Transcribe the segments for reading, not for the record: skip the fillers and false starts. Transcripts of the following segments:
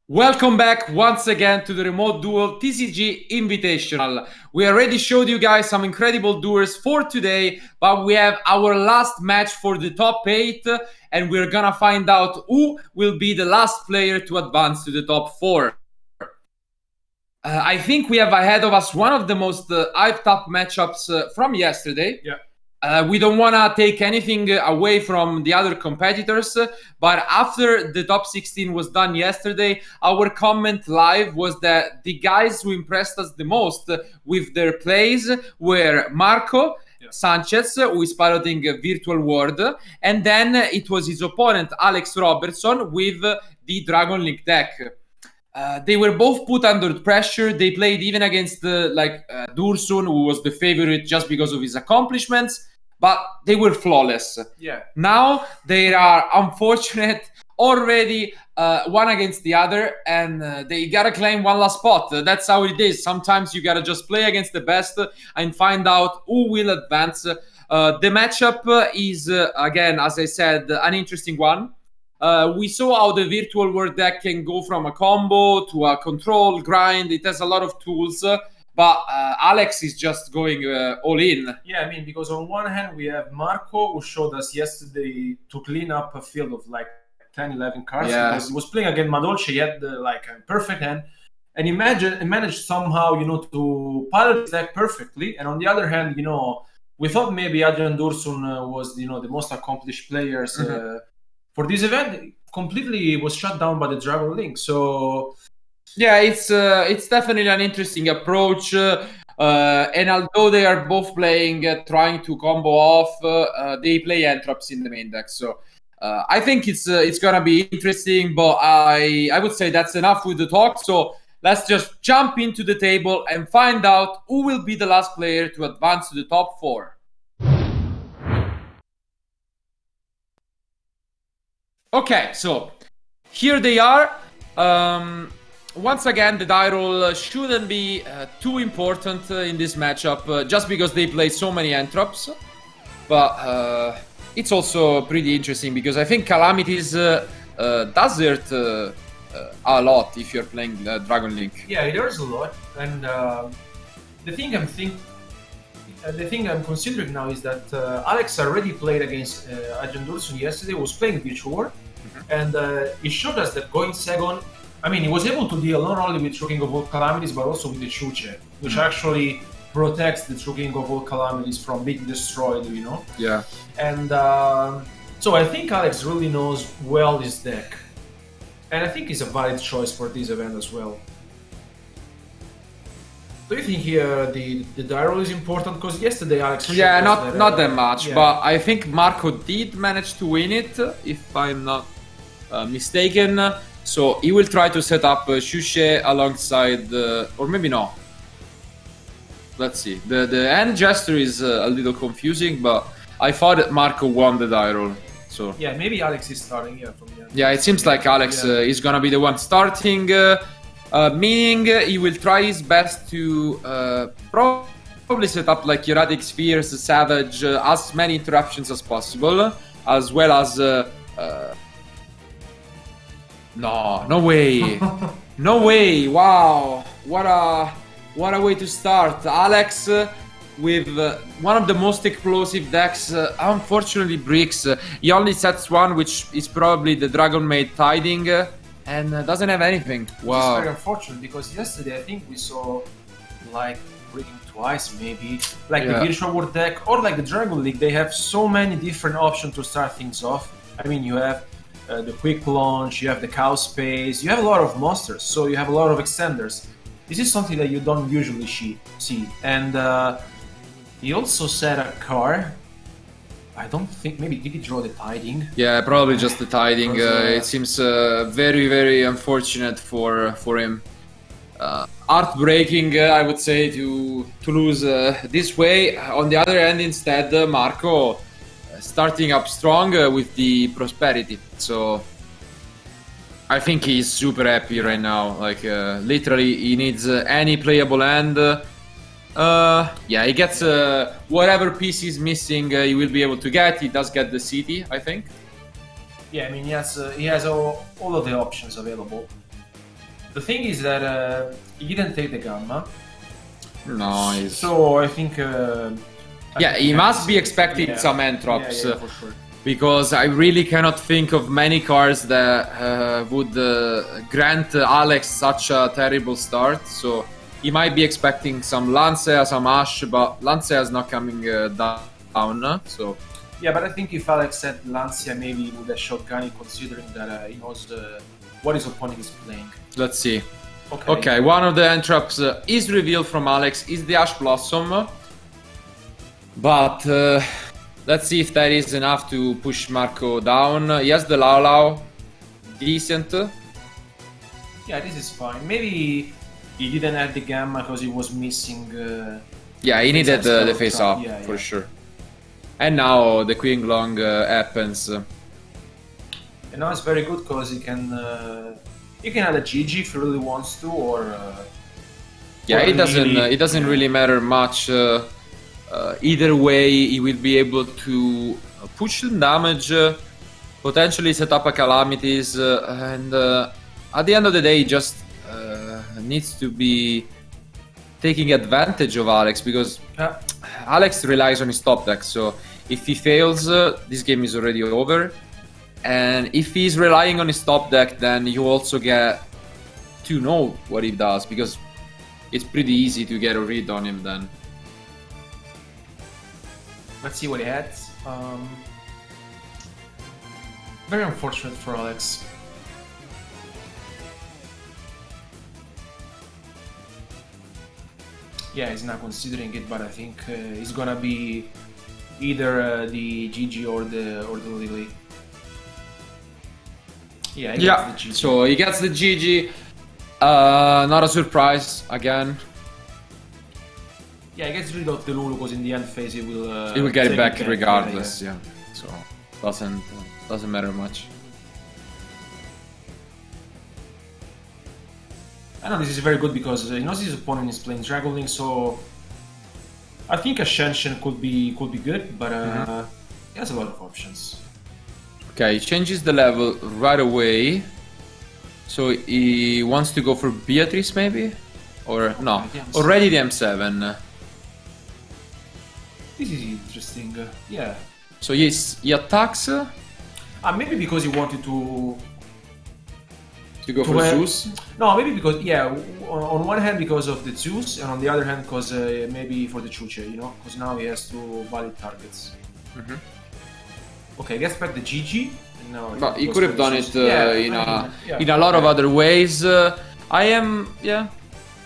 Welcome back once again to the Remote Duel TCG Invitational. We already showed you guys some incredible duels for today, but we have our last match for the top 8, and we're gonna find out who will be the last player to advance to the top 4. I think we have ahead of us one of the most hyped up matchups from yesterday. Yeah. We don't want to take anything away from the other competitors, but after the top 16 was done yesterday, our comment live was that the guys who impressed us the most with their plays were Marcó Sanchez, who is piloting Virtual World, and then it was his opponent, Alex Robertson, with the Dragon Link deck. They were both put under pressure. They played even against Dursun, who was the favorite just because of his accomplishments, but they were flawless. Yeah. Now they are unfortunate already one against the other, and they gotta claim one last spot. That's how it is. Sometimes you gotta just play against the best and find out who will advance. The matchup is, again, as I said, an interesting one. We saw how the Virtual World deck can go from a combo to a control grind. It has a lot of tools, but Alex is just going all in. Yeah, I mean, because on one hand we have Marco, who showed us yesterday to clean up a field of like 10, 11 cards. Yeah. Because he was playing against Madolce, he had a perfect hand, and he managed somehow, to pilot his deck perfectly. And on the other hand, we thought maybe Adrian Dursun was, the most accomplished players. For this event, completely was shut down by the Dragon Link. So yeah, it's definitely an interesting approach. And although they are both playing, trying to combo off, they play Entrops in the main deck. So I think it's gonna be interesting. But I would say that's enough with the talk. So let's just jump into the table and find out who will be the last player to advance to the top 4. Okay, so here they are. Once again, the die roll shouldn't be too important in this matchup, just because they play so many Entrops. But it's also pretty interesting because I think Calamities does hurt a lot if you're playing Dragon Link. yeah, it hurts a lot. And the thing I'm considering now is that Alex already played against Adrian Dursun yesterday. Was playing Virtual War, and it showed us that going second, I mean, he was able to deal not only with True King of all Calamities, but also with the SHUEISHA, which actually protects the True King of all Calamities from being destroyed, Yeah. And so I think Alex really knows well his deck, and I think it's a valid choice for this event as well. Do you think here the die roll is important? Because yesterday Alex... Yeah, not that much, yeah. but I think Marco did manage to win it, if I'm not mistaken. So he will try to set up SHUEISHA alongside, or maybe no. Let's see. The end gesture is a little confusing, but I thought that Marco won the die roll. So yeah, maybe Alex is starting here from the end. yeah, it seems like Alex is gonna be the one starting. Meaning he will try his best to probably set up like Erratic Spheres, Savage, as many interruptions as possible, as well as... No way! No way! Wow! What a way to start. Alex with one of the most explosive decks, unfortunately bricks. He only sets one, which is probably the Dragon Maid Tiding, and doesn't have anything. Wow. It's very unfortunate because yesterday I think we saw like breaking twice maybe, like the Virtual World deck or like the Dragon League. They have so many different options to start things off. I mean, you have the quick launch, you have the cow space, you have a lot of monsters, so you have a lot of extenders. This is something that you don't usually see. And he also set a card. I don't think, maybe did he draw the Tiding? Yeah, probably just the Tiding. It seems very, very unfortunate for him. Heartbreaking, I would say, to lose this way. On the other hand, instead, Marco starting up strong with the Prosperity. So I think he's super happy right now. Like literally, he needs any playable hand. Yeah, he gets whatever piece he's missing, he will be able to get. He does get the city, I think. Yeah, I mean, he has all of the options available. The thing is that he didn't take the gamma. No, so I think. Yeah, he must be expecting some end drops. Yeah, for sure. Because I really cannot think of many cards that would grant Alex such a terrible start. So he might be expecting some Lancea, some Ash, but Lancea is not coming down. So yeah, but I think if Alex said Lancea, maybe he would have shotgun it, considering that he knows what his opponent is playing. Let's see. Okay, one of the end drops is revealed from Alex, is the Ash Blossom. But let's see if that is enough to push Marco down. Yes, the Lao Lao, decent. Yeah, this is fine. Maybe he didn't have the gamma because he was missing. Yeah, he needed the face up for sure. And now the Queen Long happens. And now it's very good because he can add a GG if he really wants to, or yeah, it doesn't really matter much. Either way, he will be able to push some damage, potentially set up a calamities, and at the end of the day, he just needs to be taking advantage of Alex, because Alex relies on his top deck. So if he fails, this game is already over. And if he's relying on his top deck, then you also get to know what he does, because it's pretty easy to get a read on him then. Let's see what he had. Very unfortunate for Alex. Yeah, he's not considering it, but I think it's gonna be either the GG or the Lily. Yeah, he gets the GG. So he gets the GG. Not a surprise again. Yeah, he gets rid of the Lulu because in the end phase he will get it back regardless. Yeah. So doesn't matter much. I know this is very good because he knows his opponent is playing Dragon Link, so I think a Shenshen could be good, but he has a lot of options. Okay, he changes the level right away. So he wants to go for Beatrice maybe? Or no, already the M7. This is interesting, yeah. So yes, he attacks. Maybe because he wanted to go for Zeus? No, maybe because, on one hand because of the Zeus, and on the other hand because maybe for the Chuche, you know? Because now he has to valid targets. Okay, gets back the GG. But he could have done it in a lot of other ways.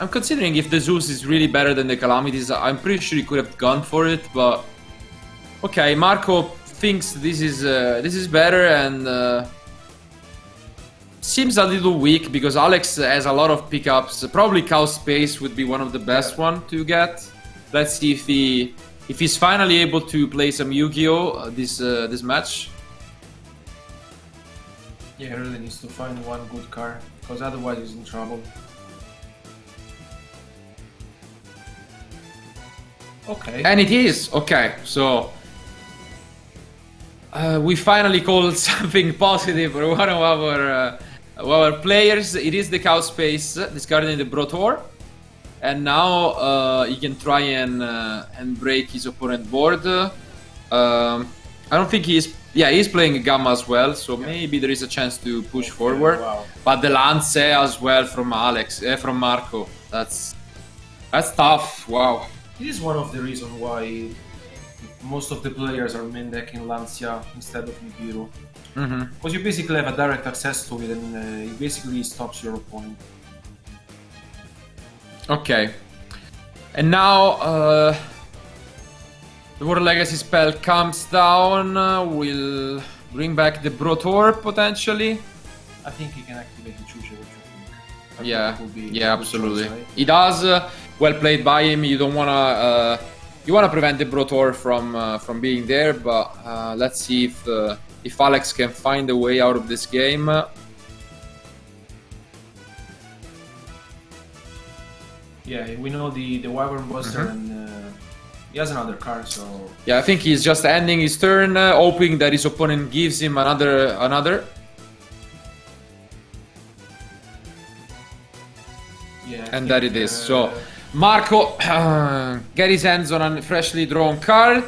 I'm considering if the Zeus is really better than the Calamities. I'm pretty sure he could have gone for it, but okay, Marco thinks this is better, and seems a little weak because Alex has a lot of pickups. Probably Cow Space would be one of the best one to get. Let's see if he's finally able to play some Yu-Gi-Oh! This match. Yeah, he really needs to find one good card, because otherwise he's in trouble. Okay. And it is. Okay, so we finally called something positive for one of our players. It is the Cow Space discarding the Brotor. And now he can try and break his opponent board. I don't think he's playing Gamma as well, so maybe there is a chance to push forward. Wow. But the Lance as well from from Marco. That's tough. Wow. This is one of the reasons why most of the players are main decking Lancia instead of Nibiru. Because you basically have a direct access to it, and it basically stops your opponent. Okay. And now the World Legacy spell comes down. We'll bring back the Brotor potentially. I think he can activate the Chuche, which I think yeah, absolutely. Choice, right? He does. Well played by him. You don't wanna you wanna prevent the Brotor from being there, but let's see if Alex can find a way out of this game. Yeah, we know the Wyvern Buster, and he has another card, so... Yeah, I think he's just ending his turn, hoping that his opponent gives him another. Yeah, and that it is. So Marco get his hands on a freshly drawn card.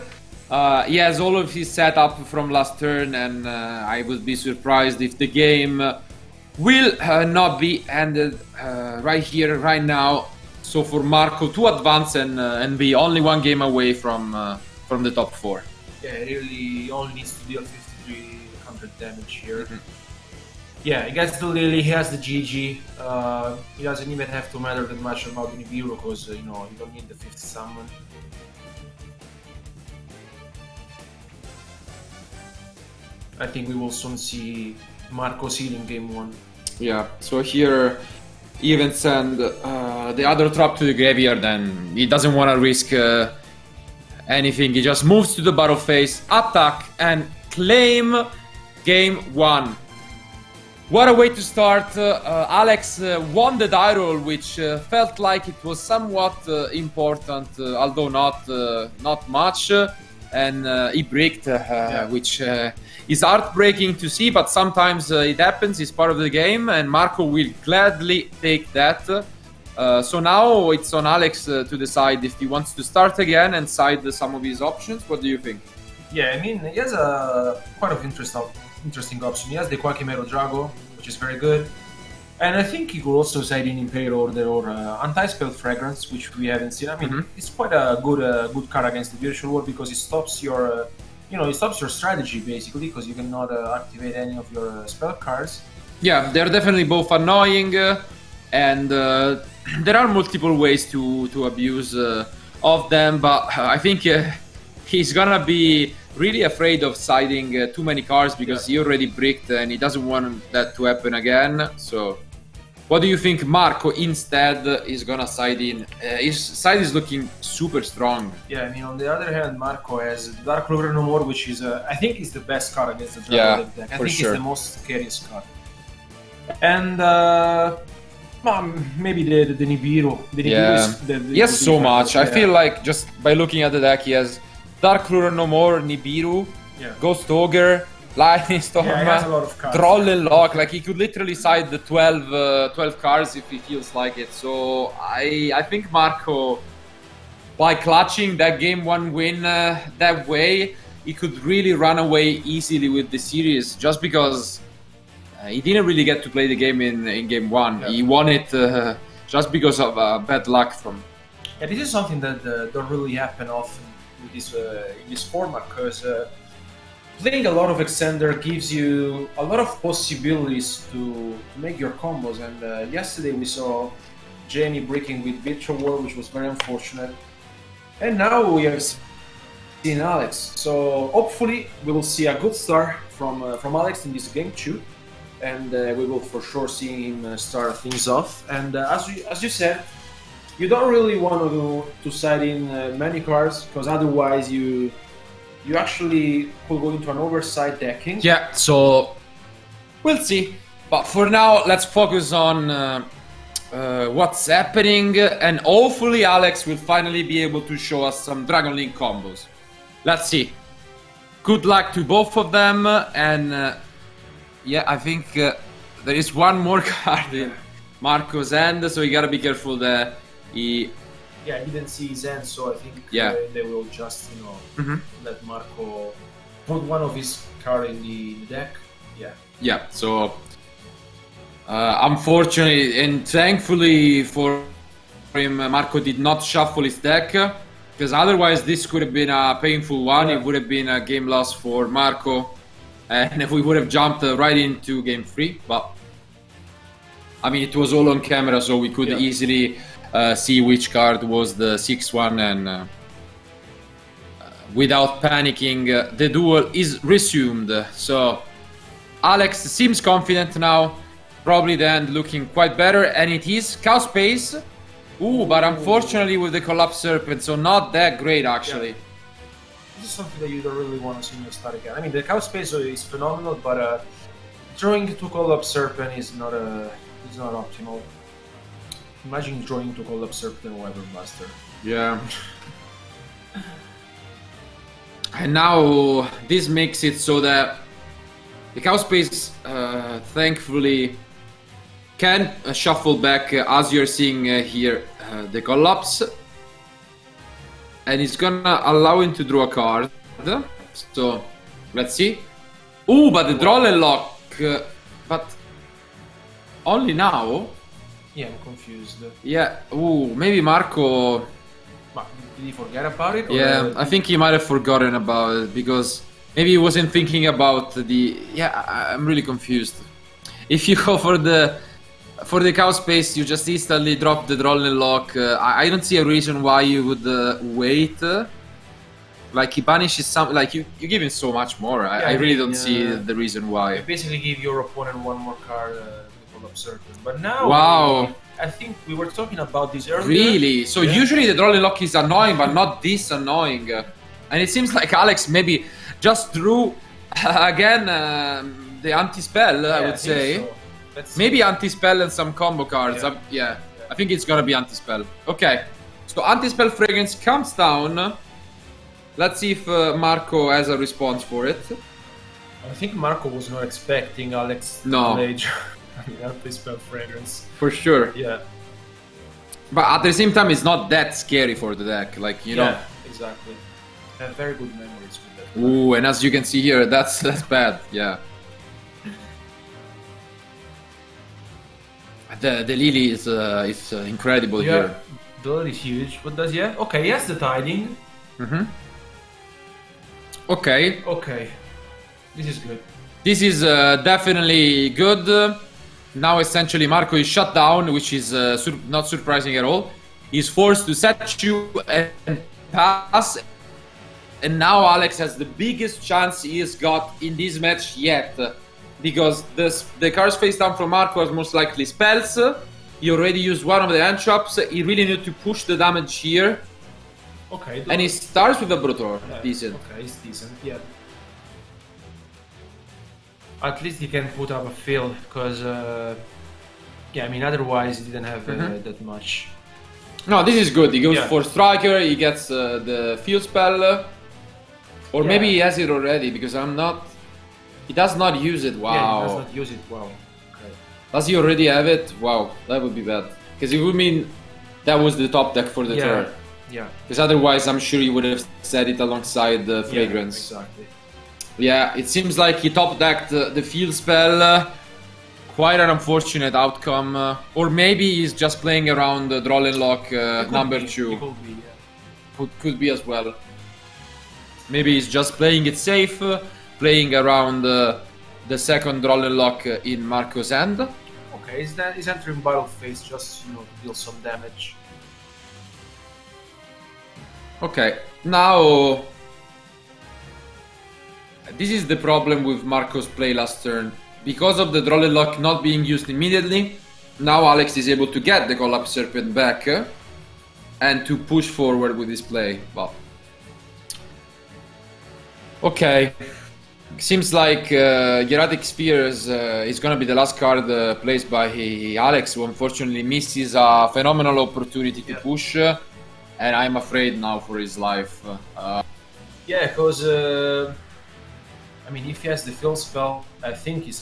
He has all of his setup from last turn, and I would be surprised if the game will not be ended right here, right now. So for Marco to advance and be only one game away from the top 4. Yeah, he really only needs to deal 5300 damage here. Yeah, he gets the Lily, he has the GG. He doesn't even have to matter that much about the Nibiru because, you know, you don't need the 5th summon. I think we will soon see Marco sealing game 1. Yeah, so here he even send the other trap to the graveyard, and he doesn't want to risk anything. He just moves to the battle phase, attack, and claim game 1. What a way to start. Alex won the die roll, which felt like it was somewhat important, although not much. And he bricked, which is heartbreaking to see, but sometimes it happens, it's part of the game, and Marco will gladly take that. So now it's on Alex to decide if he wants to start again and side some of his options. What do you think? Yeah, I mean, he has a quite of interesting option. He has the Quackimero Drago, which is very good. And I think he could also side in Impale Order or Anti-Spell Fragrance, which we haven't seen. I mean, it's quite a good card against the Virtual World because it stops your, it stops your strategy basically because you cannot activate any of your spell cards. Yeah, they're definitely both annoying, and there are multiple ways to abuse of them. But I think he's gonna be really afraid of siding too many cards because he already bricked and he doesn't want that to happen again. So what do you think Marco instead is gonna side in? His side is looking super strong. Yeah, I mean, on the other hand, Marco has Dark Logger No More, which is, I think, is the best card against the Dragon deck. I think it's the most scariest card. And maybe the Nibiru. The Nibiru he has so much. I feel like just by looking at the deck, he has Dark Lure No More, Nibiru, Ghost Ogre, Lightning Storm, Troll and Lock. Like he could literally side the 12 cards if he feels like it. So I think Marco, by clutching that game 1 win that way, he could really run away easily with the series just because he didn't really get to play the game in game 1. Yeah. He won it just because of bad luck from. Yeah, this is something that don't really happen often in this format because playing a lot of Extender gives you a lot of possibilities to make your combos. And yesterday we saw Jamie breaking with Virtual War, which was very unfortunate. And now we have seen Alex. So hopefully we will see a good start from Alex in this game 2. And we will for sure see him start things off. And as you said, you don't really want to side in many cards because otherwise you actually could go into an oversight decking. Yeah, so we'll see. But for now, let's focus on what's happening, and hopefully Alex will finally be able to show us some Dragon Link combos. Let's see. Good luck to both of them, and yeah, I think there is one more card in Marco's hand, so you gotta be careful that he... Yeah, I didn't see his hand, so I think they will just, let Marco put one of his cards in the deck. Yeah, so unfortunately and thankfully for him, Marco did not shuffle his deck, because otherwise this could have been a painful one. It would have been a game loss for Marco, and if we would have jumped right into game 3. But I mean, it was all on camera, so we could easily see which card was the 6th one, and without panicking, the duel is resumed. So Alex seems confident now, probably the end looking quite better, and it is Cow Space. Ooh, but unfortunately with the Collapse Serpent, so not that great actually. Yeah. This is something that you don't really want to see in your start again. I mean, the Cow Space is phenomenal, but drawing to Collapse Serpent is not optimal. Imagine drawing to Collapse Serpent or Evermaster. Yeah. And now this makes it so that the Cow Space thankfully can shuffle back as you're seeing here the collapse, and it's gonna allow him to draw a card. So let's see. Ooh, but the draw and lock, but only now. Yeah, I'm confused. Yeah. Ooh, maybe Marco. But did he forget about it? Yeah, I think he might have forgotten about it because maybe he wasn't thinking about the. Yeah, I'm really confused. If you go for the cow space, you just instantly drop the draw and lock. I don't see a reason why you would wait. Like he banishes some. Like you give him so much more. I really don't see the reason why. You basically give your opponent one more card to pull up circle. But now, wow. I think we were talking about this earlier. Really? So usually the draw and lock is annoying, but not this annoying. And it seems like Alex maybe just drew again the anti-spell, I would say. So. Maybe anti-spell and some combo cards. Yeah. I think it's gonna be anti-spell. Okay. So anti-spell fragrance comes down. Let's see if Marco has a response for it. I think Marco was not expecting Alex to play anti-spell fragrance. For sure. Yeah. But at the same time, it's not that scary for the deck. Like, you know. Yeah, exactly. I have very good memories with that. Ooh, and as you can see here, that's bad. Yeah. The Lily is incredible here. The Lily is huge. What does he have? Okay, he has the tiding. Okay. Okay. This is good. This is definitely good. Now essentially Marco is shut down, which is not surprising at all. He's forced to set you and pass. And now Alex has the biggest chance he has got in this match yet. Because the cards face down from Marco are most likely spells. He already used one of the hand traps. He really needs to push the damage here. Okay. And he starts with a Brutor. Decent. Okay, it's decent, yeah. At least he can put up a field, because, yeah, I mean, otherwise he didn't have that much. No, this is good. He goes for Striker, he gets the field spell. Or maybe he has it already, because I'm not... He does not use it, wow. Yeah, he does not use it, wow. Okay. Does he already have it? Wow, that would be bad. Because it would mean that was the top deck for the turn. Yeah. Because otherwise I'm sure he would have set it alongside the Fragrance. Yeah, exactly. Yeah, it seems like he top decked the field spell. Quite an unfortunate outcome. Or maybe he's just playing around the draw and lock number 2. It could be, yeah. Could be as well. Maybe he's just playing it safe, playing around the second draw and lock in Marco's hand. Okay, he's entering battle phase just, to deal some damage. Okay, now this is the problem with Marco's play last turn. Because of the draw and lock not being used immediately, now Alex is able to get the Collapse Serpent back and to push forward with his play. Well, okay, seems like Hieratic Spheres is gonna be the last card placed by Alex, who unfortunately misses a phenomenal opportunity to push. And I'm afraid now for his life. Yeah, because I mean, if he has the field spell, I think he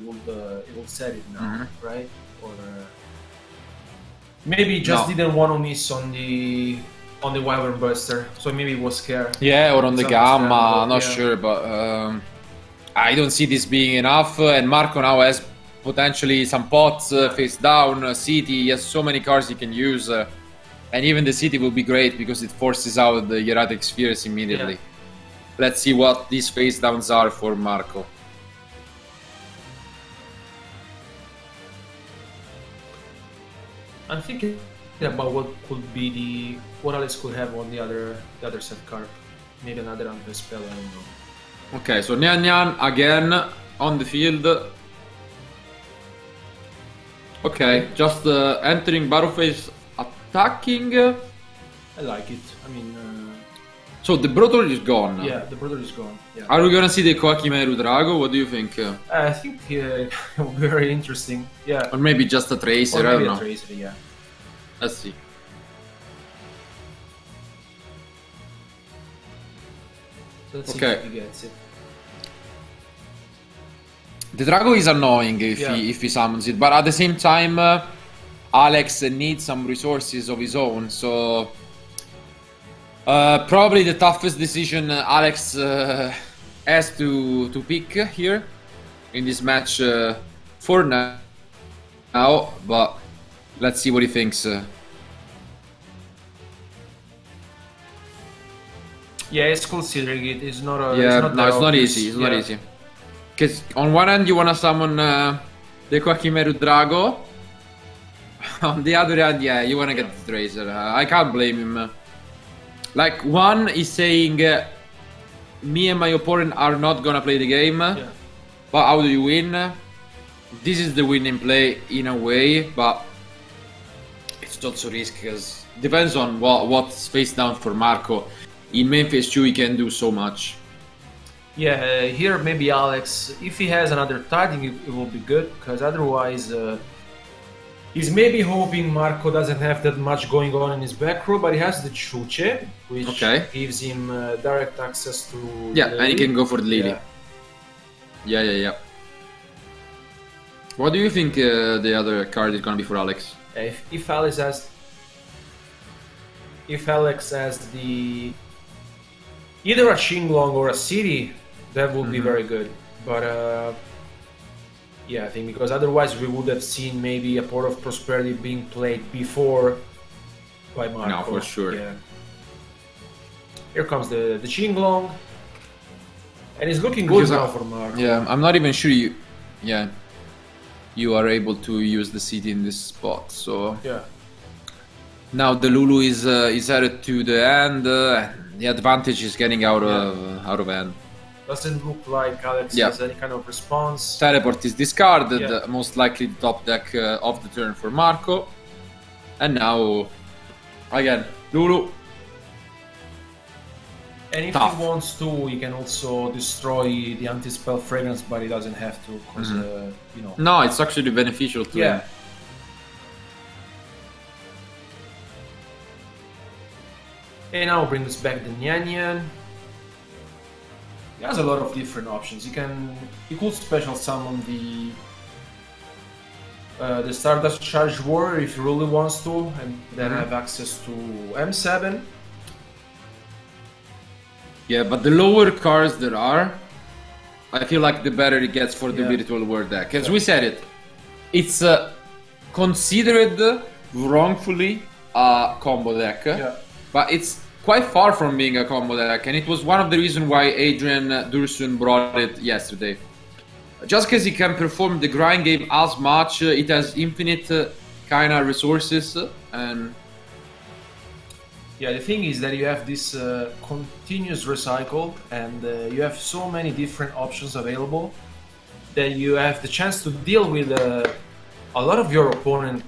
will set it now, right? Or maybe he just didn't want to miss on the Wyvern Buster, so maybe he was scared. Yeah, or on the Gamma, not sure, but I don't see this being enough. And Marco now has potentially some pots face down, City. He has so many cards he can use. And even the City will be great because it forces out the Hieratic Spheres immediately. Yeah. Let's see what these face downs are for Marco. I'm thinking about what could be what Alex could have on the other set card. Maybe another anti-spell, I don't know. Okay, so Nyan Nyan again on the field. Okay, just entering battle phase. Attacking. I like it. I mean... So the Brotor is gone. Yeah, the Brotor is gone. Yeah. Are we gonna see the Koakimeru Drago? What do you think? I think it will be very interesting. Yeah. Or maybe just a Tracer, I don't know. A Tracer, yeah. Let's see. Let's see if he gets it. The Drago is annoying if he summons it, but at the same time, Alex needs some resources of his own, so probably the toughest decision Alex has to pick here in this match for now. But let's see what he thinks. Yeah, it's considering it. It's not a. Yeah, it's not easy. It's not easy. Because on one hand you wanna summon the Kwakimeru Drago. On the other hand, yeah, you wanna get the Tracer. I can't blame him. Like, one is saying, me and my opponent are not gonna play the game. Yeah. But how do you win? This is the winning play in a way, but it's also risky because depends on what's face down for Marco. In main phase 2 he can do so much. Yeah, here maybe Alex, if he has another targeting, it will be good, because otherwise he's maybe hoping Marco doesn't have that much going on in his back row, but he has the Chuche, which gives him direct access to and he can go for the Lily. Yeah. What do you think the other card is gonna be for Alex? If Alex has the either a Xinglong or a City, that would be very good. But yeah, I think because otherwise we would have seen maybe a Port of Prosperity being played before by Marco. No, for sure. Yeah. Here comes the Xinglong, and it's looking good now for Marco. Yeah, I'm not even sure you are able to use the city in this spot. So yeah. Now the Lulu is headed to the end. The advantage is getting out of hand. Doesn't look like Alex has any kind of response. Teleport is discarded, most likely the top deck of the turn for Marco. And now, again, Lulu. And if he wants to, he can also destroy the anti-spell fragrance, but he doesn't have to, because, you know. No, it's actually beneficial to him. And now brings back the Nyan. He has a lot of different options. He could special summon the Stardust Charge Warrior if he really wants to, and then have access to M7. Yeah, but the lower cards there are, I feel like the better it gets for the Virtual War deck. As we said it's considered wrongfully a combo deck, but it's quite far from being a combo deck, and it was one of the reasons why Adrian Dursun brought it yesterday. Just because he can perform the grind game as much, it has infinite kind of resources, and yeah, the thing is that you have this continuous recycle, and you have so many different options available that you have the chance to deal with a lot of your opponent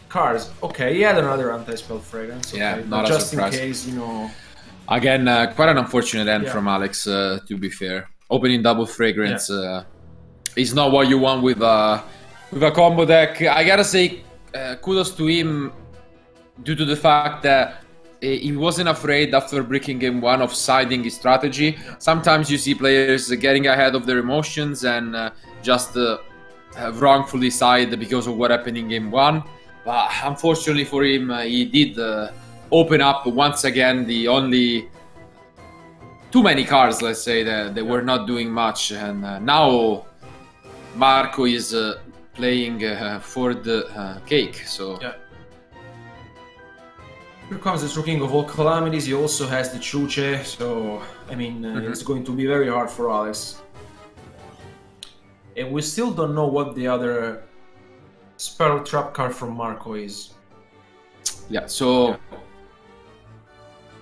cards. Okay, he had another anti-spell fragrance. Okay, not just a surprise. in case, you know. Again, quite an unfortunate end from Alex, to be fair. Opening double fragrance is not what you want with a combo deck. I gotta say, kudos to him due to the fact that he wasn't afraid after breaking game 1 of siding his strategy. Sometimes you see players getting ahead of their emotions and just wrongfully side because of what happened in game 1. But unfortunately for him, he did open up once again the only too many cards, let's say, that they were not doing much. And now Marco is playing for the cake. So here comes the True King of all calamities. He also has the Chuche, so I mean it's going to be very hard for Alex. And we still don't know what the other spell trap card from Marco is.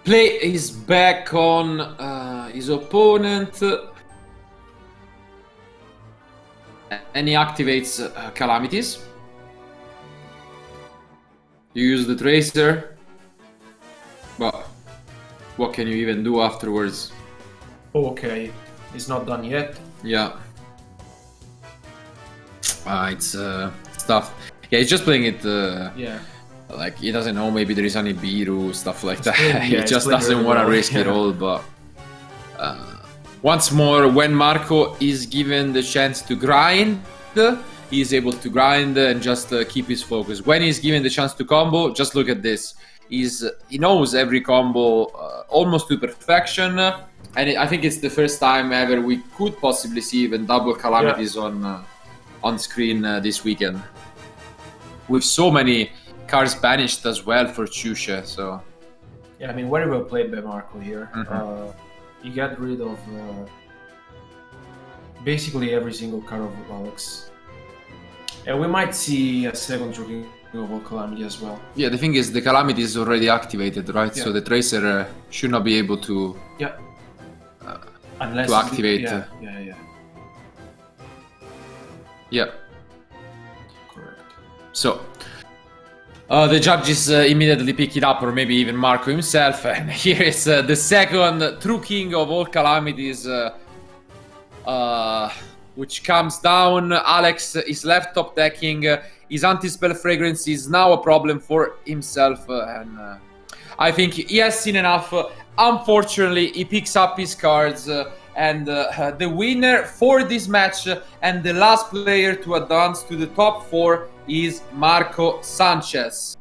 Play is back on his opponent, and he activates calamities. You use the Tracer, but what can you even do afterwards? Okay, it's not done yet. It's stuff. Yeah, he's just playing it. Like, he doesn't know, maybe there is any Biru, stuff like that. He just doesn't want to risk it all, but Once more, when Marco is given the chance to grind, he is able to grind and just keep his focus. When he's given the chance to combo, just look at this. He knows every combo almost to perfection, and I think it's the first time ever we could possibly see even double calamities on screen this weekend, with so many cards banished as well for SHUEISHA. So yeah, I mean, very well played by Marco here. He got rid of basically every single card of Alex. And we might see a second drawing of Calamity as well. Yeah, the thing is, the Calamity is already activated, right? Yeah. So the Tracer should not be able to unless to activate. Yeah. Correct. So the judges immediately pick it up, or maybe even Marco himself. And here is the second true king of all calamities, which comes down. Alex is left top decking. His anti-spell fragrance is now a problem for himself. And I think he has seen enough. Unfortunately, he picks up his cards. And the winner for this match and the last player to advance to the top 4 is Marcó Sanchez.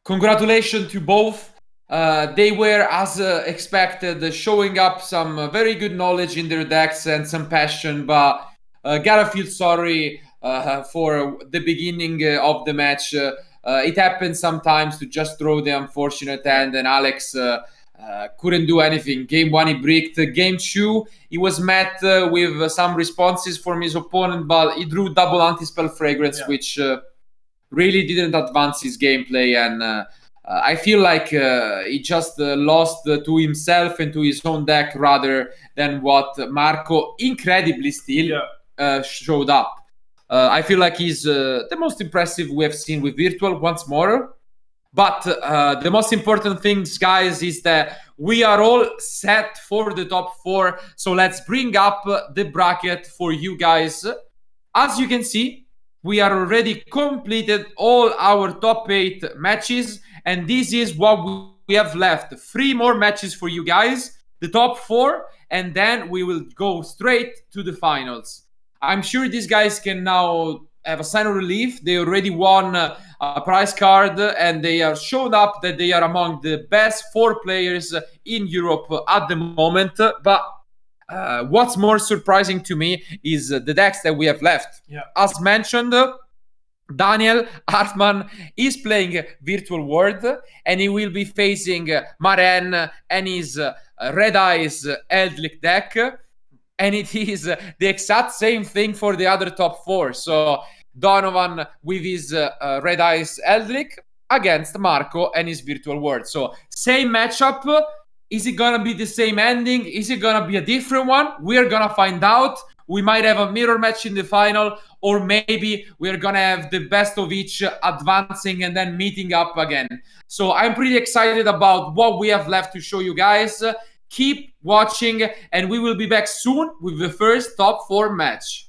Congratulations to both. They were, as expected, showing up some very good knowledge in their decks and some passion, but gotta feel sorry for the beginning of the match. It happens sometimes to just throw the unfortunate hand, and Alex couldn't do anything. Game 1 he bricked. Game 2 he was met with some responses from his opponent, but he drew double anti-spell fragrance, which really didn't advance his gameplay, and I feel like he just lost to himself and to his own deck rather than what Marco incredibly still showed up. I feel like he's the most impressive we have seen with Virtual once more. But the most important things, guys, is that we are all set for the top 4. So let's bring up the bracket for you guys. As you can see, we are already completed all our top 8 matches. And this is what we have left. 3 more matches for you guys, the top 4. And then we will go straight to the finals. I'm sure these guys can now have a sign of relief. They already won a prize card, and they are shown up that they are among the best 4 players in Europe at the moment. But what's more surprising to me is the decks that we have left. As mentioned, Daniel Hartmann is playing Virtual World, and he will be facing Maren and his Red Eyes Eldritch deck. And it is the exact same thing for the other top 4. So Donovan with his Red Eyes Eldritch against Marco and his Virtual World. So same matchup. Is it going to be the same ending? Is it going to be a different one? We're going to find out. We might have a mirror match in the final, or maybe we're going to have the best of each advancing and then meeting up again. So I'm pretty excited about what we have left to show you guys. Keep watching, and we will be back soon with the first top 4 match.